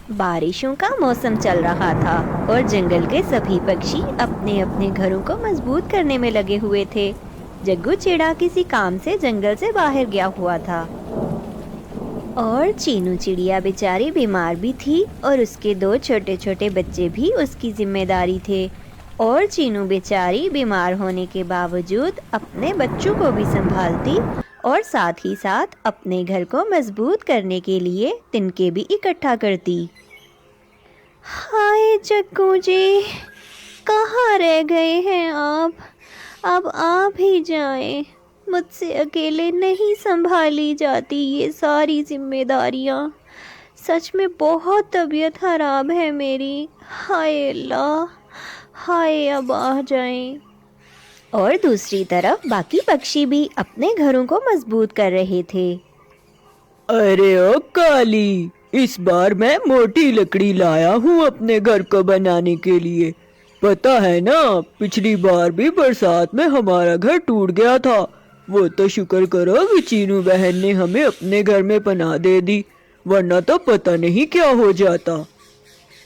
بارشوں کا موسم چل رہا تھا اور جنگل کے سبھی پکشی اپنے اپنے گھروں کو مضبوط کرنے میں لگے ہوئے تھے۔ جگو چڑیا کسی کام سے جنگل سے باہر گیا ہوا تھا اور چینو چڑیا بیچاری بیمار بھی تھی اور اس کے 2 چھوٹے چھوٹے بچے بھی اس کی ذمہ داری تھے، اور چینو بیچاری بیمار ہونے کے باوجود اپنے بچوں کو بھی سنبھالتی اور ساتھ ہی ساتھ اپنے گھر کو مضبوط کرنے کے لیے تنکے بھی اکٹھا کرتی۔ ہائے جگو جی، کہاں رہ گئے ہیں آپ؟ اب آپ ہی جائیں، مجھ سے اکیلے نہیں سنبھالی جاتی یہ ساری ذمہ داریاں۔ سچ میں بہت طبیعت خراب ہے میری، ہائے اللہ، ہائے اب آ جائیں۔ اور دوسری طرف باقی پکشی بھی اپنے گھروں کو مضبوط کر رہے تھے۔ ارے او کالی، اس بار میں موٹی لکڑی لایا ہوں اپنے گھر کو بنانے کے لیے۔ پتہ ہے نا، پچھلی بار بھی برسات میں ہمارا گھر ٹوٹ گیا تھا۔ وہ تو شکر کرو کہ چینو بہن نے ہمیں اپنے گھر میں پناہ دے دی، ورنہ تو پتہ نہیں کیا ہو جاتا۔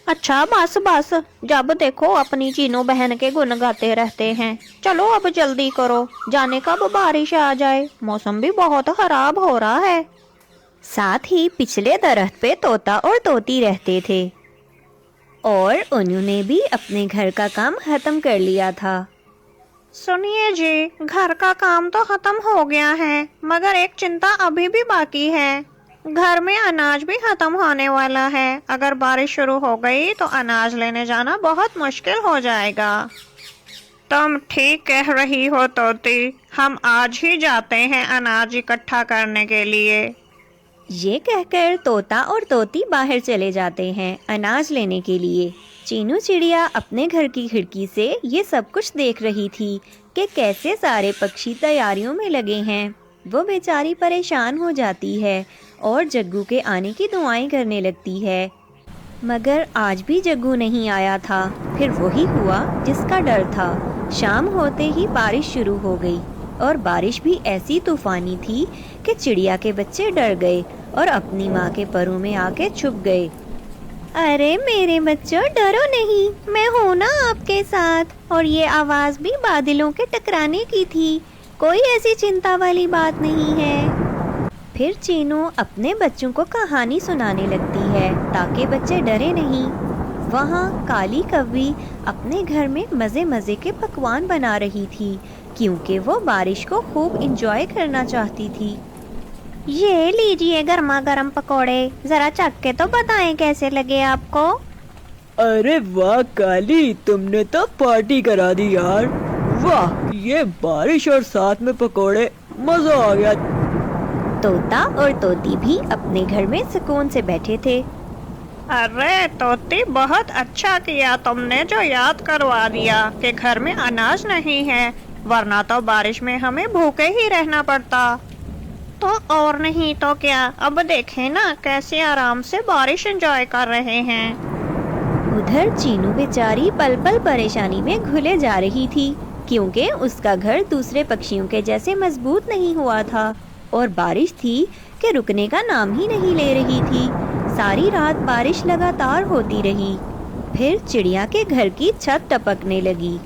اچھا بس بس، جب دیکھو اپنی چینو بہن کے گن گاتے رہتے ہیں۔ چلو اب جلدی کرو، جانے کب بارش آ جائے، موسم بھی بہت خراب ہو رہا ہے۔ ساتھ ہی پچھلے درخت پہ طوطا اور طوطی رہتے تھے اور انہوں نے بھی اپنے گھر کا کام ختم کر لیا تھا۔ سنیے جی، گھر کا کام تو ختم ہو گیا ہے، مگر ایک چنتا ابھی بھی باقی ہے۔ گھر میں اناج بھی ختم ہونے والا ہے، اگر بارش شروع ہو گئی تو اناج لینے جانا بہت مشکل ہو جائے گا۔ تم ٹھیک کہہ رہی ہو طوطی، ہم آج ہی جاتے ہیں اناج اکٹھا کرنے کے لیے۔ یہ کہہ کر طوطا اور طوطی باہر چلے جاتے ہیں اناج لینے کے لیے۔ چینو چڑیا اپنے گھر کی کھڑکی سے یہ سب کچھ دیکھ رہی تھی کہ کیسے سارے پکشی تیاریوں میں لگے ہیں۔ وہ بیچاری پریشان ہو جاتی ہے اور جگو کے آنے کی دعائیں کرنے لگتی ہے، مگر آج بھی جگو نہیں آیا تھا۔ پھر وہی ہوا جس کا ڈر تھا۔ شام ہوتے ہی بارش شروع ہو گئی اور بارش بھی ایسی طوفانی تھی کہ چڑیا کے بچے ڈر گئے اور اپنی ماں کے پروں میں آ کے چھپ گئے۔ ارے میرے بچوں، ڈرو نہیں، میں ہوں نا آپ کے ساتھ۔ اور یہ آواز بھی بادلوں کے ٹکرانے کی تھی، کوئی ایسی چنتا والی بات نہیں ہے۔ پھر چینو اپنے بچوں کو کہانی سنانے لگتی ہے تاکہ بچے ڈرے نہیں۔ وہاں کالی کوی اپنے گھر میں مزے مزے کے پکوان بنا رہی تھی کیونکہ وہ بارش کو خوب انجوائے کرنا چاہتی تھی۔ یہ لیجئے گرما گرم پکوڑے، ذرا چکھ کے تو بتائیں کیسے لگے آپ کو۔ ارے واہ کالی، تم نے تو پارٹی کرا دی یار، واہ، یہ بارش اور ساتھ میں پکوڑے، مزہ آ گیا۔ طوطا اور طوطی بھی اپنے گھر میں سکون سے بیٹھے تھے۔ ارے طوطی، بہت اچھا کیا تم نے جو یاد کروا دیا کہ گھر میں اناج نہیں ہے، ورنہ تو بارش میں ہمیں بھوکے ہی رہنا پڑتا۔ تو اور نہیں تو کیا، اب دیکھیں نا کیسے آرام سے بارش انجوائے کر رہے ہیں۔ ادھر چینو بیچاری پل پل پریشانی میں گھلے جا رہی تھی کیونکہ اس کا گھر دوسرے پکشیوں کے جیسے مضبوط نہیں ہوا تھا اور بارش تھی کہ رکنے کا نام ہی نہیں لے رہی تھی۔ ساری رات بارش لگاتار ہوتی رہی، پھر چڑیا کے گھر کی چھت ٹپکنے لگی۔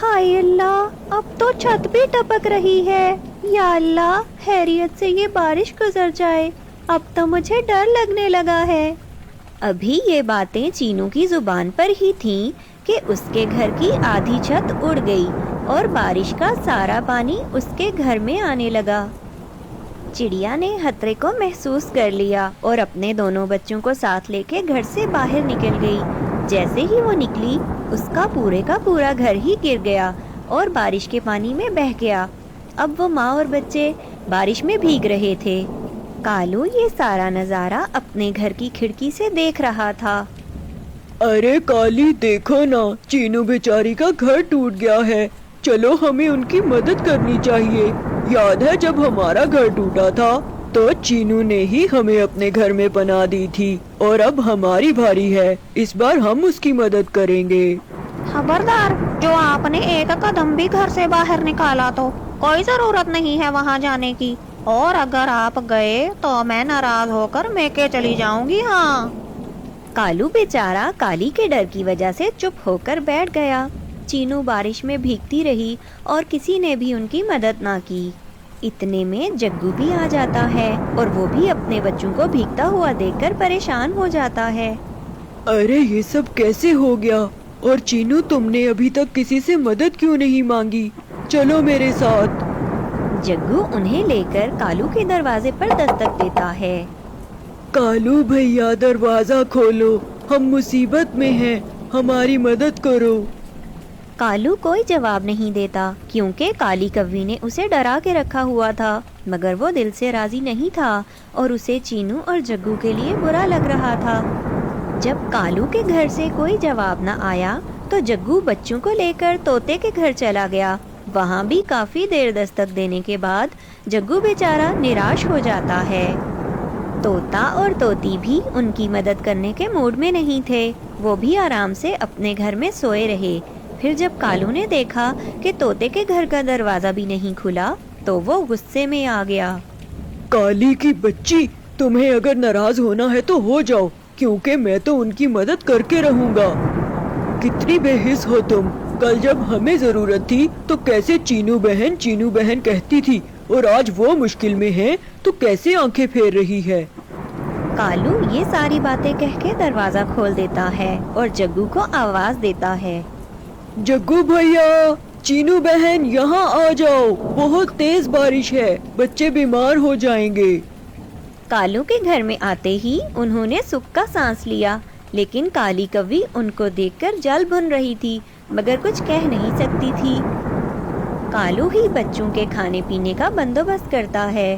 ہائے اللہ، اب تو چھت بھی ٹپک رہی ہے، یا اللہ خیریت سے یہ بارش گزر جائے، اب تو مجھے ڈر لگنے لگا ہے۔ ابھی یہ باتیں چینو کی زبان پر ہی تھیں کہ اس کے گھر کی آدھی چھت اڑ گئی اور بارش کا سارا پانی اس کے گھر میں آنے لگا۔ چڑیا نے خطرے کو محسوس کر لیا اور اپنے دونوں بچوں کو ساتھ لے کے گھر سے باہر نکل گئی۔ جیسے ہی وہ نکلی، اس کا پورا گھر ہی گر گیا اور بارش کے پانی میں بہہ گیا۔ اب وہ ماں اور بچے بارش میں بھیگ رہے تھے۔ کالو یہ سارا نظارہ اپنے گھر کی کھڑکی سے دیکھ رہا تھا۔ ارے کالی، دیکھو نا، چینو بیچاری کا گھر ٹوٹ گیا ہے، چلو ہمیں ان کی مدد کرنی چاہیے۔ یاد ہے جب ہمارا گھر ٹوٹا تھا تو چینو نے ہی ہمیں اپنے گھر میں پناہ دی تھی، اور اب ہماری بھاری ہے، اس بار ہم اس کی مدد کریں گے۔ خبردار، جو آپ نے ایک قدم بھی گھر سے باہر نکالا تو کوئی ضرورت نہیں ہے وہاں جانے کی، اور اگر آپ گئے تو میں ناراض ہو کر میکے چلی جاؤں گی۔ ہاں کالو بیچارہ کالی کے ڈر کی وجہ سے چپ ہو کر بیٹھ گیا۔ چینو بارش میں بھیگتی رہی اور کسی نے بھی ان کی مدد نہ کی۔ اتنے میں جگو بھی آ جاتا ہے اور وہ بھی اپنے بچوں کو بھیگتا ہوا دیکھ کر پریشان ہو جاتا ہے۔ ارے یہ سب کیسے ہو گیا؟ اور چینو تم نے ابھی تک کسی سے مدد کیوں نہیں مانگی؟ چلو میرے ساتھ۔ جگو انہیں لے کر کالو کے دروازے پر دستک دیتا ہے۔ کالو بھیا دروازہ کھولو، ہم مصیبت میں ہیں، ہماری مدد کرو۔ کالو کوئی جواب نہیں دیتا کیونکہ کالی کوی نے اسے ڈرا کے رکھا ہوا تھا، مگر وہ دل سے راضی نہیں تھا اور اسے چینو اور جگو کے لیے برا لگ رہا تھا۔ جب کالو کے گھر سے کوئی جواب نہ آیا تو جگو بچوں کو لے کر طوطے کے گھر چلا گیا۔ وہاں بھی کافی دیر دستک دینے کے بعد جگو بیچارہ نراش ہو جاتا ہے۔ طوطا اور طوطی بھی ان کی مدد کرنے کے موڈ میں نہیں تھے، وہ بھی آرام سے اپنے گھر میں سوئے رہے۔ پھر جب کالو نے دیکھا کہ طوطے کے گھر کا دروازہ بھی نہیں کھلا تو وہ غصے میں آ گیا۔ کالی کی بچی، تمہیں اگر ناراض ہونا ہے تو ہو جاؤ، کیونکہ میں تو ان کی مدد کر کے رہوں گا۔ کتنی بے حس ہو تم! کل جب ہمیں ضرورت تھی تو کیسے چینو بہن کہتی تھی، اور آج وہ مشکل میں ہے تو کیسے آنکھیں پھیر رہی ہے۔ کالو یہ ساری باتیں کہہ کے دروازہ کھول دیتا ہے اور جگو کو آواز دیتا ہے۔ جگو بھیا، چینو بہن یہاں آ جاؤ، بہت تیز بارش ہے، بچے بیمار ہو جائیں گے۔ کالو کے گھر میں آتے ہی انہوں نے سکھ کا سانس لیا، لیکن کالی کوی ان کو دیکھ کر جل بھن رہی تھی مگر کچھ کہہ نہیں سکتی تھی۔ کالو ہی بچوں کے کھانے پینے کا بندوبست کرتا ہے۔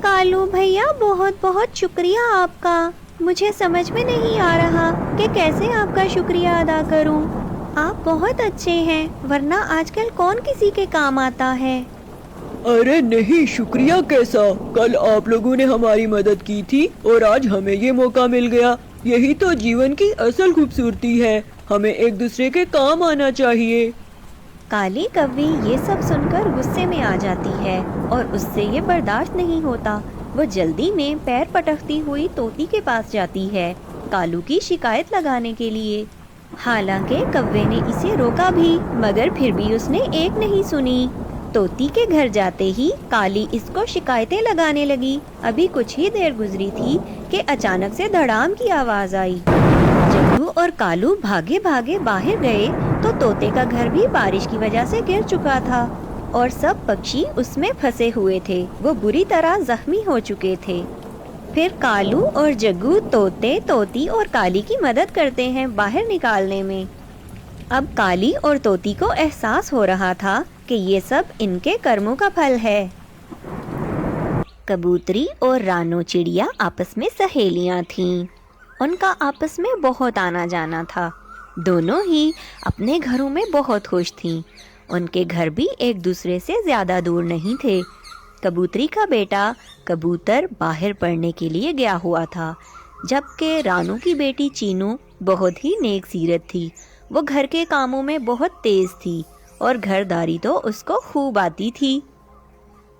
کالو بھیا بہت بہت شکریہ آپ کا، مجھے سمجھ میں نہیں آ رہا کہ کیسے آپ کا شکریہ ادا کروں۔ آپ بہت اچھے ہیں، ورنہ آج کل کون کسی کے کام آتا ہے۔ ارے نہیں، شکریہ کیسا؟ کل آپ لوگوں نے ہماری مدد کی تھی اور آج ہمیں یہ موقع مل گیا۔ یہی تو جیون کی اصل خوبصورتی ہے، ہمیں ایک دوسرے کے کام آنا چاہیے۔ کالی کوی یہ سب سن کر غصے میں آ جاتی ہے اور اس سے یہ برداشت نہیں ہوتا۔ وہ جلدی میں پیر پٹکتی ہوئی طوطی کے پاس جاتی ہے کالو کی شکایت لگانے کے لیے۔ حالانکہ کوے نے اسے روکا بھی مگر پھر بھی اس نے ایک نہیں سنی۔ طوطی کے گھر جاتے ہی کالی اس کو شکایتیں لگانے لگی۔ ابھی کچھ ہی دیر گزری تھی کہ اچانک سے دھڑام کی آواز آئی۔ جگو اور کالو بھاگے بھاگے باہر گئے تو طوطے کا گھر بھی بارش کی وجہ سے گر چکا تھا اور سب پکشی اس میں پھنسے ہوئے تھے، وہ بری طرح زخمی ہو چکے تھے۔ پھر کالو اور جگو طوطے، طوطی اور کالی کی مدد کرتے ہیں باہر نکالنے میں۔ اب کالی اور طوطی کو احساس ہو رہا تھا کہ یہ سب ان کے کرموں کا پھل ہے۔ کبوتری اور رانو چڑیا آپس میں سہیلیاں تھیں، ان کا آپس میں بہت آنا جانا تھا، دونوں ہی اپنے گھروں میں بہت خوش تھیں، ان کے گھر بھی ایک دوسرے سے زیادہ دور نہیں تھے۔ کبوتری کا بیٹا کبوتر باہر پڑھنے کے لیے گیا ہوا تھا، جبکہ رانو کی بیٹی چینو بہت ہی نیک سیرت تھی، وہ گھر کے کاموں میں بہت تیز تھی اور گھرداری تو اس کو خوب آتی تھی۔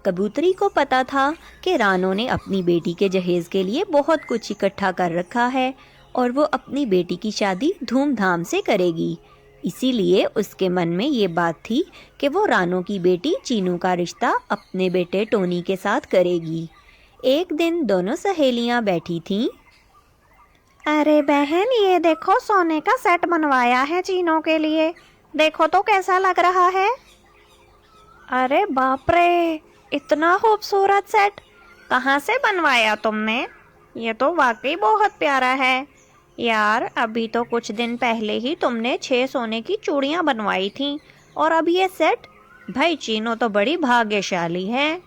کبوتری کو پتا تھا کہ رانو نے اپنی بیٹی کے جہیز کے لیے بہت کچھ اکٹھا کر رکھا ہے اور وہ اپنی بیٹی کی شادی دھوم دھام سے کرے گی، اسی لیے اس کے من میں یہ بات تھی کہ وہ رانو کی بیٹی چینو کا رشتہ اپنے بیٹے ٹونی کے ساتھ کرے گی۔ ایک دن دونوں سہیلیاں بیٹھی تھیں۔ ارے بہن، یہ دیکھو سونے کا سیٹ بنوایا ہے چینو کے لیے، دیکھو تو کیسا لگ رہا ہے۔ ارے باپ رے، اتنا خوبصورت سیٹ کہاں سے بنوایا تم نے؟ یہ تو واقعی بہت پیارا ہے یار، ابھی تو کچھ دن پہلے ہی تم نے 6 سونے کی چوڑیاں بنوائی تھیں اور اب یہ سیٹ؟ بھائی چینو تو بڑی بھاگیشالی ہے۔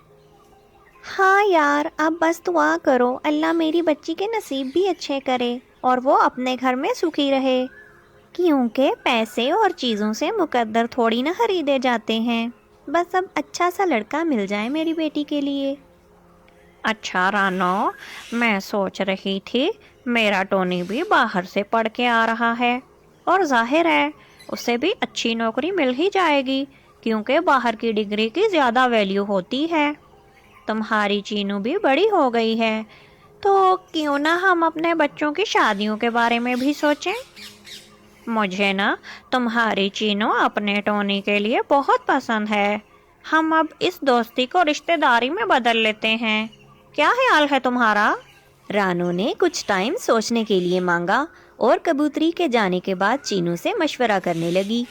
ہاں یار، اب بس دعا کرو اللہ میری بچی کے نصیب بھی اچھے کرے اور وہ اپنے گھر میں سکھی رہے، کیونکہ پیسے اور چیزوں سے مقدر تھوڑی نہ خریدے جاتے ہیں، بس اب اچھا سا لڑکا مل جائے میری بیٹی کے لیے۔ اچھا رانو، میں سوچ رہی تھی میرا ٹونی بھی باہر سے پڑھ کے آ رہا ہے اور ظاہر ہے اسے بھی اچھی نوکری مل ہی جائے گی، کیونکہ باہر کی ڈگری کی زیادہ ویلیو ہوتی ہے۔ تمہاری چینو بھی بڑی ہو گئی ہے تو کیوں نہ ہم اپنے بچوں کی شادیوں کے بارے میں بھی سوچیں؟ مجھے نا تمہاری چینو اپنے ٹونی کے لیے بہت پسند ہے. ہم اب اس دوستی کو رشتہ داری میں بدل لیتے ہیں. کیا خیال ہے تمہارا؟ رانو نے کچھ ٹائم سوچنے کے لیے مانگا اور کبوتری کے جانے کے بعد چینو سے مشورہ کرنے لگی.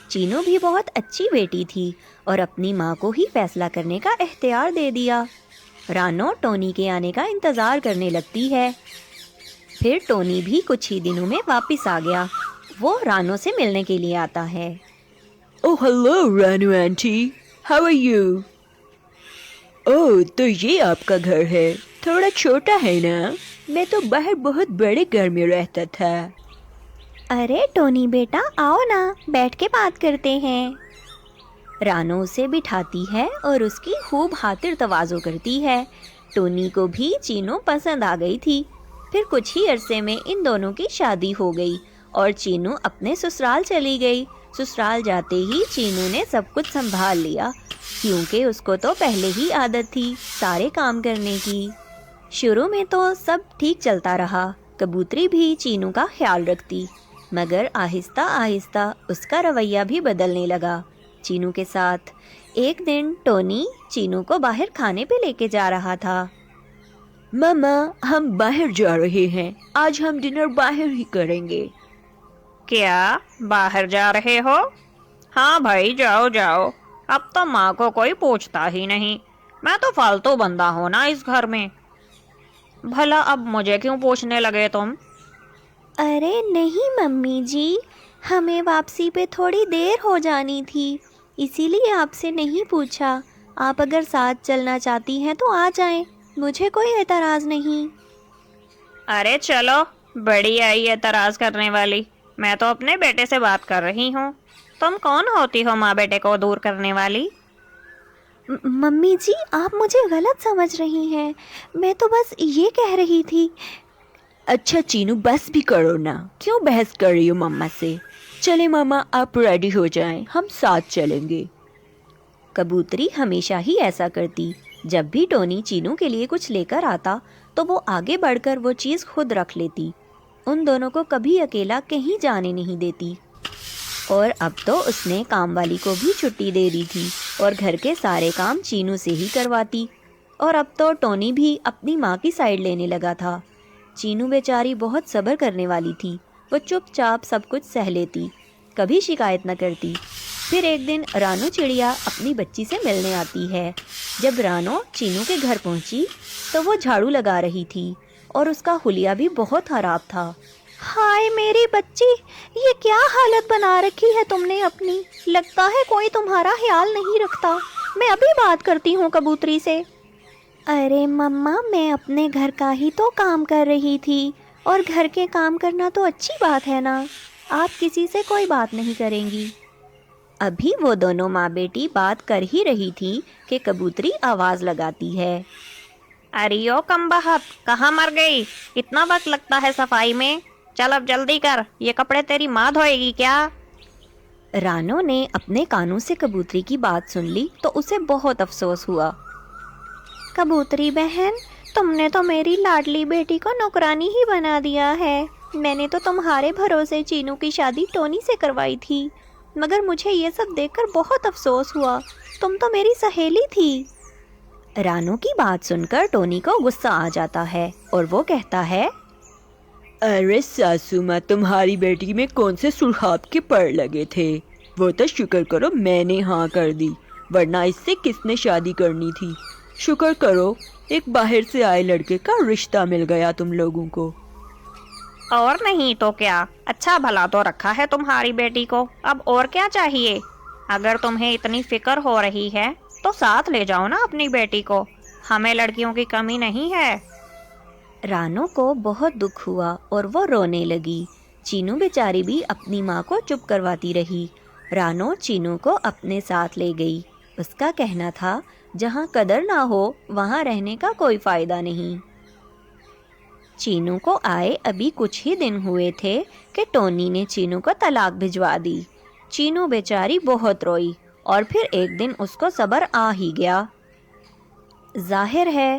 چینو بھی بہت اچھی بیٹی تھی اور اپنی ماں کو ہی فیصلہ کرنے کا اختیار دے دیا. رانو ٹونی کے آنے کا انتظار کرنے لگتی ہے. پھر ٹونی بھی کچھ ہی دنوں میں واپس آ گیا. وہ رانو سے ملنے کے لیے آتا ہے. Oh, hello, رانو aunty. How are you? تو یہ آپ کا گھر ہے. تھوڑا چھوٹا ہے نا. میں تو باہر بہت بڑے گھر میں رہتا تھا. ارے ٹونی بیٹا آؤ نا، بیٹھ کے بات کرتے ہیں. رانو اسے بٹھاتی ہے اور اس کی خوب خاطر تواضع کرتی ہے. ٹونی کو بھی چینو پسند آ گئی تھی. پھر کچھ ہی عرصے میں ان دونوں کی شادی ہو گئی اور چینو اپنے سسرال چلی گئی. سسرال جاتے ہی چینو نے سب کچھ سنبھال لیا، کیونکہ اس کو تو پہلے ہی عادت تھی سارے کام کرنے کی. شروع میں تو سب ٹھیک چلتا رہا. کبوتری بھی چینو کا خیال رکھتی، مگر آہستہ آہستہ اس کا رویہ بھی بدلنے لگا چینو کے ساتھ. ایک دن ٹونی چینو کو باہر کھانے پہ لے کے جا رہا تھا. ماما ہم باہر جا رہے ہیں، آج ہم ڈنر باہر ہی کریں گے. کیا باہر جا رہے ہو؟ ہاں بھائی جاؤ جاؤ، اب تو ماں کو کوئی پوچھتا ہی نہیں. میں تو فالتو بندہ ہوں نا اس گھر میں. بھلا اب مجھے کیوں پوچھنے لگے تم؟ ارے نہیں ممی جی، ہمیں واپسی پہ تھوڑی دیر ہو جانی تھی، اسی لیے آپ سے نہیں پوچھا. آپ اگر ساتھ چلنا چاہتی ہیں تو آ جائیں، مجھے کوئی اعتراض نہیں. ارے چلو، بڑی آئی اعتراض کرنے والی. میں تو اپنے بیٹے سے بات کر رہی ہوں. تم کون ہوتی ہو ماں بیٹے کو دور کرنے والی؟ ممی جی آپ مجھے غلط سمجھ رہی ہیں، میں تو بس یہ کہہ رہی تھی. اچھا چینو بس بھی کرو نا، کیوں بحث کر رہی ہو ماما سے؟ چلے ماما آپ ریڈی ہو جائیں، ہم ساتھ چلیں گے. کبوتری ہمیشہ ہی ایسا کرتی. جب بھی ٹونی چینو کے لیے کچھ لے کر آتا تو وہ آگے بڑھ کر وہ چیز خود رکھ لیتی. ان دونوں کو کبھی اکیلا کہیں جانے نہیں دیتی. اور اب تو اس نے کام والی کو بھی چھٹی دے دی تھی اور گھر کے سارے کام چینو سے ہی کرواتی. اور اب تو ٹونی بھی اپنی ماں کی سائیڈ لینے لگا تھا. چینو بیچاری بہت صبر کرنے والی تھی. وہ چپ چاپ سب کچھ سہ لیتی، کبھی شکایت نہ کرتی. پھر ایک دن رانو چڑیا اپنی بچی سے ملنے آتی ہے. جب رانو چینو کے گھر پہنچی تو وہ جھاڑو لگا رہی تھی اور اس کا حلیہ بھی بہت خراب تھا. ہائے میری بچی، یہ کیا حالت بنا رکھی ہے تم نے اپنی. لگتا ہے کوئی تمہارا خیال نہیں رکھتا. میں ابھی بات کرتی ہوں کبوتری سے. ارے مما میں اپنے گھر کا ہی تو کام کر رہی تھی، اور گھر کے کام کرنا تو اچھی بات ہے نا. آپ کسی سے کوئی بات نہیں کریں گی. ابھی وہ دونوں ماں بیٹی بات کر ہی رہی تھی کہ کبوتری آواز لگاتی ہے. اریو کم بخت، کہاں مر گئی؟ اتنا وقت لگتا ہے صفائی میں. چل اب جلدی کر، یہ کپڑے تیری ماں دھوئے گی کیا؟ رانو نے اپنے کانوں سے کبوتری کی بات سن لی تو اسے بہت افسوس ہوا. کبوتری بہن، تم نے تو میری لاڈلی بیٹی کو نوکرانی ہی بنا دیا ہے. میں نے تو تمہارے بھروسے چینو کی شادی ٹونی سے کروائی تھی، مگر مجھے یہ سب دیکھ کر بہت افسوس ہوا. تم تو میری سہیلی تھی. رانو کی بات سن کر ٹونی کو غصہ آ جاتا ہے اور وہ کہتا ہے، ارے ساسو ماں، تمہاری بیٹی میں کون سے سرخاب کے پر لگے تھے؟ وہ تو شکر کرو میں نے ہاں کر دی، ورنہ اس سے کس نے شادی کرنی تھی. شکر کرو ایک باہر سے آئے لڑکے کا رشتہ مل گیا تم لوگوں کو. اور نہیں تو کیا، اچھا بھلا تو رکھا ہے تمہاری بیٹی کو. اب اور کیا چاہیے؟ اگر تمہیں اتنی فکر ہو رہی ہے تو ساتھ لے جاؤ نا اپنی بیٹی کو. ہمیں لڑکیوں کی کمی نہیں ہے. رانو کو بہت دکھ ہوا اور وہ رونے لگی. چینو بیچاری بھی اپنی ماں کو چپ کرواتی رہی. رانو چینو کو اپنے ساتھ لے گئی. اس کا کہنا تھا جہاں قدر نہ ہو وہاں رہنے کا کوئی فائدہ نہیں. چینو کو آئے ابھی کچھ ہی دن ہوئے تھے کہ ٹونی نے چینو کو طلاق بھجوا دی. چینو بیچاری بہت روئی اور پھر ایک دن اس کو صبر آ ہی گیا. ظاہر ہے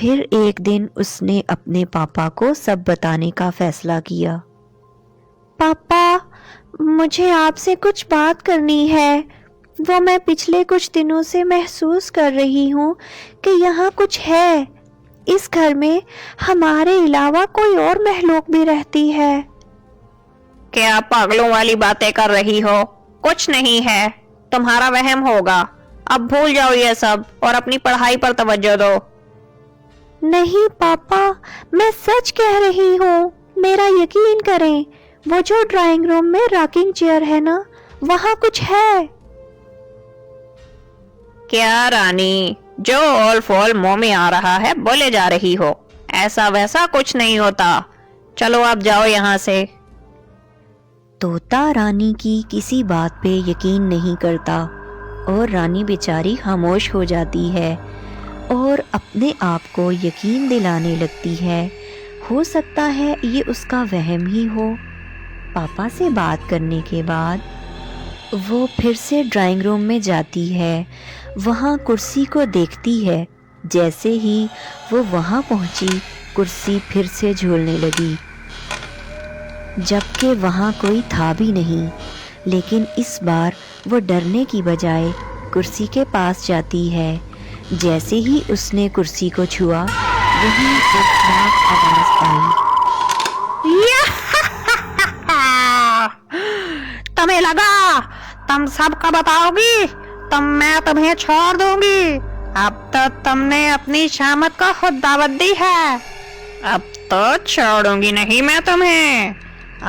پھر ایک دن اس نے اپنے پاپا کو سب بتانے کا فیصلہ کیا۔ پاپا، مجھے آپ سے کچھ بات کرنی ہے۔ وہ میں پچھلے کچھ دنوں سے محسوس کر رہی ہوں کہ یہاں کچھ ہے۔ اس گھر میں ہمارے علاوہ کوئی اور مخلوق بھی رہتی ہے۔ کیا پاگلوں والی باتیں کر رہی ہو؟ کچھ نہیں ہے، تمہارا وہم ہوگا۔ اب بھول جاؤ یہ سب اور اپنی پڑھائی پر توجہ دو۔ نہیں پاپا، میں سچ کہہ رہی ہوں، میرا یقین کریں۔ وہ جو ڈرائنگ روم میں راکنگ چیئر ہے نا، وہاں کچھ ہے۔ کیا رانی، جو اول فول منہ میں آ رہا ہے بولے جا رہی ہو؟ ایسا ویسا کچھ نہیں ہوتا، چلو اب جاؤ یہاں سے۔ طوطا رانی کی کسی بات پہ یقین نہیں کرتا اور رانی بیچاری خاموش ہو جاتی ہے اور اپنے آپ کو یقین دلانے لگتی ہے، ہو سکتا ہے یہ اس کا وہم ہی ہو۔ پاپا سے بات کرنے کے بعد وہ پھر سے ڈرائنگ روم میں جاتی ہے، وہاں کرسی کو دیکھتی ہے۔ جیسے ہی وہ وہاں پہنچی، کرسی پھر سے جھولنے لگی، جبکہ وہاں کوئی تھا بھی نہیں۔ لیکن اس بار وہ ڈرنے کی بجائے کرسی کے پاس جاتی ہے۔ جیسے ہی اس نے کرسی کو چھوا، وہیں خوفناک آواز آئی۔ تمہیں لگا تم سب کا بتاؤ گی؟ میں تمہیں چھوڑ دوں گی؟ اب تو تم نے اپنی شامت کو خود دعوت دی ہے، اب تو چھوڑوں گی نہیں میں تمہیں۔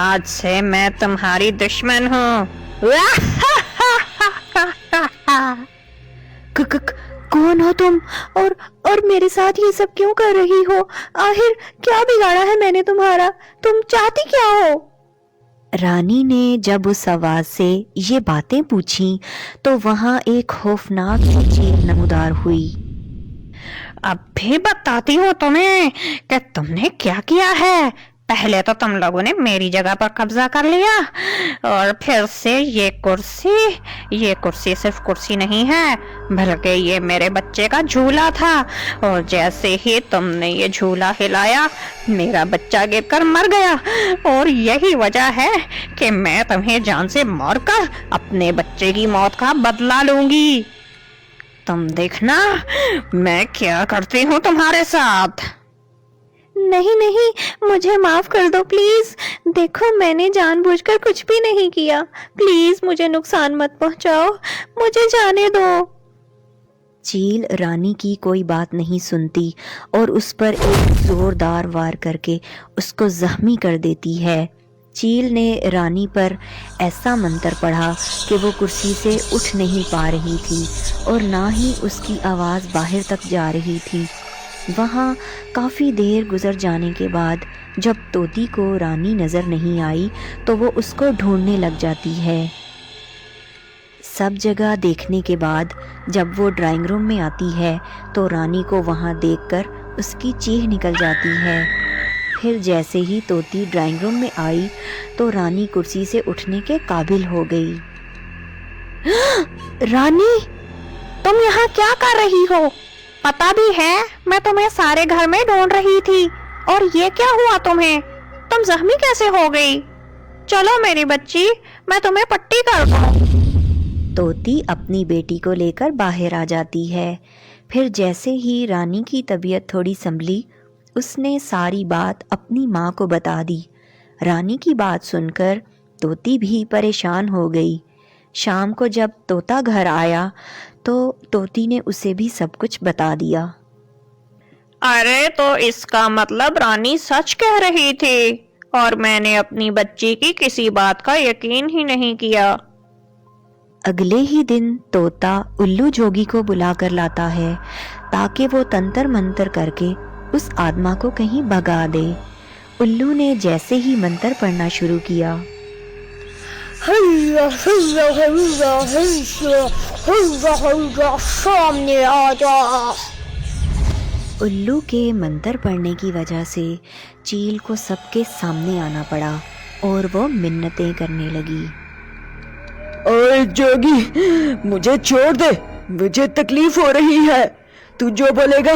آج سے میں تمہاری دشمن ہوں۔ کون ہو تم؟ اور میرے ساتھ یہ سب کیوں کر رہی ہو؟ آخر کیا بگاڑا ہے میں نے تمہارا؟ تم چاہتی کیا ہو؟ رانی نے جب اس آواز سے یہ باتیں پوچھیں تو وہاں ایک خوفناک چیخ نمودار ہوئی۔ اب بھی بتاتی ہوں تمہیں کہ تم نے کیا کیا ہے۔ پہلے تو تم لوگوں نے میری جگہ پر قبضہ کر لیا، اور پھر سے یہ کرسی صرف کرسی نہیں ہے بلکہ یہ میرے بچے کا جھولا تھا، اور جیسے ہی تم نے یہ جھولا ہلایا میرا بچہ گر کر مر گیا، اور یہی وجہ ہے کہ میں تمہیں جان سے مار کر اپنے بچے کی موت کا بدلہ لوں گی۔ تم دیکھنا میں کیا کرتی ہوں تمہارے ساتھ۔ نہیں، مجھے معاف کر دو پلیز۔ دیکھو میں نے جان بوجھ کر کچھ بھی نہیں کیا، پلیز مجھے نقصان مت پہنچاؤ، مجھے جانے دو۔ چیل رانی کی کوئی بات نہیں سنتی اور اس پر ایک زوردار وار کر کے اس کو زخمی کر دیتی ہے۔ چیل نے رانی پر ایسا منتر پڑھا کہ وہ کرسی سے اٹھ نہیں پا رہی تھی اور نہ ہی اس کی آواز باہر تک جا رہی تھی۔ وہاں کافی دیر گزر جانے کے بعد جب طوطی کو رانی نظر نہیں آئی تو وہ اس کو ڈھونڈنے لگ جاتی ہے۔ سب جگہ دیکھنے کے بعد جب وہ ڈرائنگ روم میں آتی ہے تو رانی کو وہاں دیکھ کر اس کی چیخ نکل جاتی ہے۔ پھر جیسے ہی طوطی ڈرائنگ روم میں آئی تو رانی کرسی سے اٹھنے کے قابل ہو گئی۔ رانی، تم یہاں کیا کر رہی ہو؟ پتا بھی ہے میں تمہیں سارے گھر میں ڈھونڈ رہی تھی، اور یہ کیا ہوا تمہیں؟ تم زخمی کیسے ہو گئی؟ چلو میری بچی، میں تمہیں پٹی کر دوں۔ طوطی اپنی بیٹی کو لے کر باہر آ جاتی ہے۔ پھر جیسے ہی رانی کی طبیعت تھوڑی سنبھلی، اس نے ساری بات اپنی ماں کو بتا دی۔ رانی کی بات سن کر طوطی بھی پریشان ہو گئی۔ شام کو جب طوطا گھر آیا تو طوطی نے اسے بھی سب کچھ بتا دیا۔ ارے تو اس کا مطلب رانی سچ کہہ رہی تھی، اور میں نے اپنی بچی کی کسی بات کا یقین ہی نہیں کیا۔ اگلے ہی دن طوطا الو جوگی کو بلا کر لاتا ہے تاکہ وہ تنتر منتر کر کے اس آدما کو کہیں بھگا دے۔ الو نے جیسے ہی منتر پڑھنا شروع کیا، سامنے آ جا۔ الو کے منتر پڑھنے کی وجہ سے چیل کو سب کے سامنے آنا پڑا اور وہ منتیں کرنے لگی۔ اوے جوگی، مجھے چھوڑ دے، مجھے تکلیف ہو رہی ہے، تو جو بولے گا